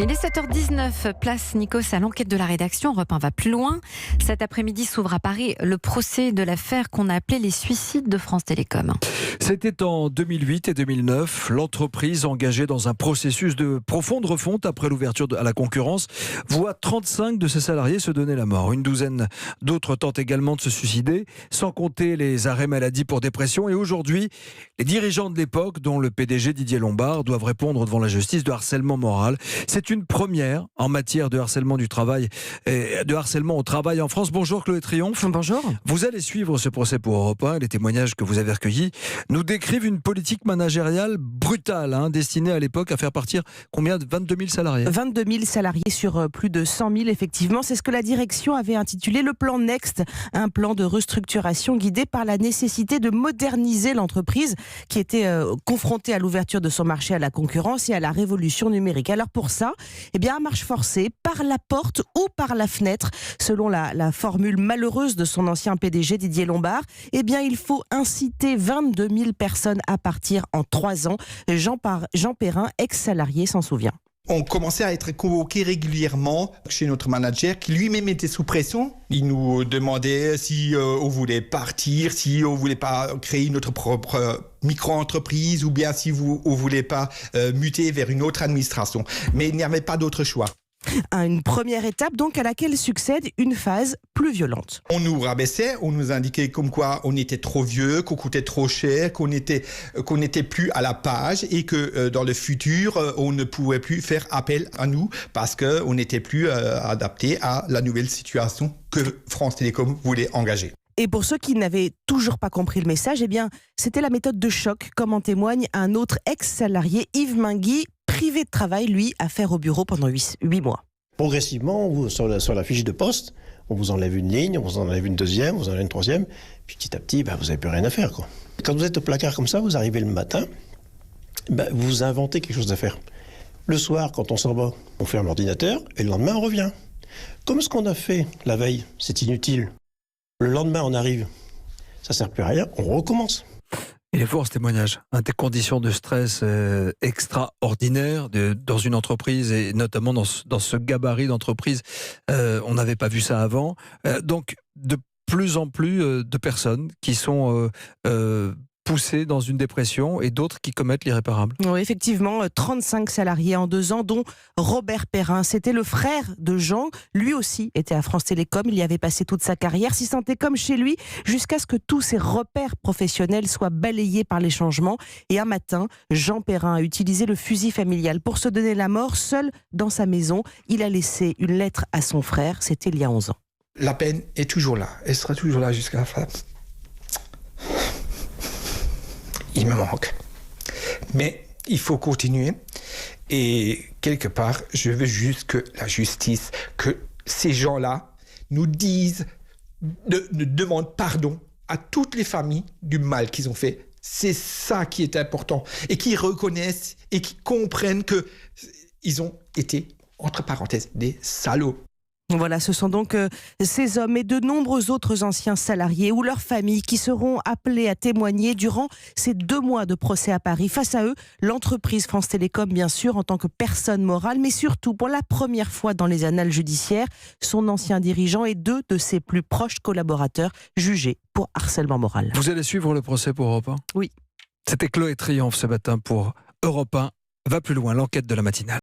Il est 7h19, place Nikos à l'enquête de la rédaction. Europe 1 va plus loin. Cet après-midi s'ouvre à Paris le procès de l'affaire qu'on a appelée les suicides de France Télécom. C'était en 2008 et 2009. L'entreprise, engagée dans un processus de profonde refonte après l'ouverture à la concurrence, voit 35 de ses salariés se donner la mort. Une douzaine d'autres tentent également de se suicider, sans compter les arrêts maladie pour dépression. Et aujourd'hui, les dirigeants de l'époque, dont le PDG Didier Lombard, doivent répondre devant la justice de harcèlement moral. C'est une première en matière de harcèlement du travail et de harcèlement au travail en France. Bonjour Chloé Triomphe. Bonjour. Vous allez suivre ce procès pour Europe 1. Les témoignages que vous avez recueillis nous décrivent une politique managériale brutale, destinée à l'époque à faire partir combien de 22 000 salariés 22 000 salariés sur plus de 100 000, effectivement. C'est ce que la direction avait intitulé le plan Next, un plan de restructuration guidé par la nécessité de moderniser l'entreprise qui était confrontée à l'ouverture de son marché à la concurrence et à la révolution numérique. Alors pour ça, à marche forcée, par la porte ou par la fenêtre, selon la formule malheureuse de son ancien PDG Didier Lombard, il faut inciter 22 000 personnes à partir en 3 ans. Jean Perrin, ex-salarié, s'en souvient. On commençait à être convoqués régulièrement chez notre manager qui lui-même était sous pression. Il nous demandait si on voulait partir, si on voulait pas créer notre propre micro-entreprise ou bien si on voulait pas muter vers une autre administration. Mais il n'y avait pas d'autre choix. Une première étape donc à laquelle succède une phase plus violente. On nous rabaissait, on nous indiquait comme quoi on était trop vieux, qu'on coûtait trop cher, qu'on n'était plus à la page et que dans le futur on ne pouvait plus faire appel à nous parce qu'on n'était plus adapté à la nouvelle situation que France Télécom voulait engager. Et pour ceux qui n'avaient toujours pas compris le message, c'était la méthode de choc, comme en témoigne un autre ex-salarié, Yves Mingui, privé de travail, lui, à faire au bureau pendant 8 mois. Progressivement, sur la fiche de poste, on vous enlève une ligne, on vous enlève une deuxième, on vous enlève une troisième, puis petit à petit, vous n'avez plus rien à faire, quoi. Quand vous êtes au placard comme ça, vous arrivez le matin, vous inventez quelque chose à faire. Le soir, quand on s'en va, on ferme l'ordinateur, et le lendemain, on revient. Comme ce qu'on a fait la veille, c'est inutile. Le lendemain, on arrive, ça ne sert plus à rien, on recommence. Il est fort ce témoignage. Des conditions de stress extraordinaires dans une entreprise et notamment dans ce gabarit d'entreprise. On n'avait pas vu ça avant. Donc, de plus en plus de personnes qui sont poussées dans une dépression et d'autres qui commettent l'irréparable. Oui, effectivement, 35 salariés en 2 ans, dont Robert Perrin. C'était le frère de Jean. Lui aussi était à France Télécom. Il y avait passé toute sa carrière, s'y sentait comme chez lui, jusqu'à ce que tous ses repères professionnels soient balayés par les changements. Et un matin, Jean Perrin a utilisé le fusil familial pour se donner la mort, seul dans sa maison. Il a laissé une lettre à son frère. C'était il y a 11 ans. La peine est toujours là. Elle sera toujours là jusqu'à la fin. Il me manque. Mais il faut continuer. Et quelque part, je veux juste que la justice, que ces gens-là nous disent, nous demandent pardon à toutes les familles du mal qu'ils ont fait. C'est ça qui est important. Et qu'ils reconnaissent et qu'ils comprennent qu'ils ont été, entre parenthèses, des salauds. Voilà, ce sont donc ces hommes et de nombreux autres anciens salariés ou leurs familles qui seront appelés à témoigner durant ces 2 mois de procès à Paris. Face à eux, l'entreprise France Télécom, bien sûr, en tant que personne morale, mais surtout, pour la première fois dans les annales judiciaires, son ancien dirigeant et 2 de ses plus proches collaborateurs jugés pour harcèlement moral. Vous allez suivre le procès pour Europe 1 ? Oui. C'était Chloé Triomphe ce matin pour Europe 1. Va plus loin, l'enquête de la matinale.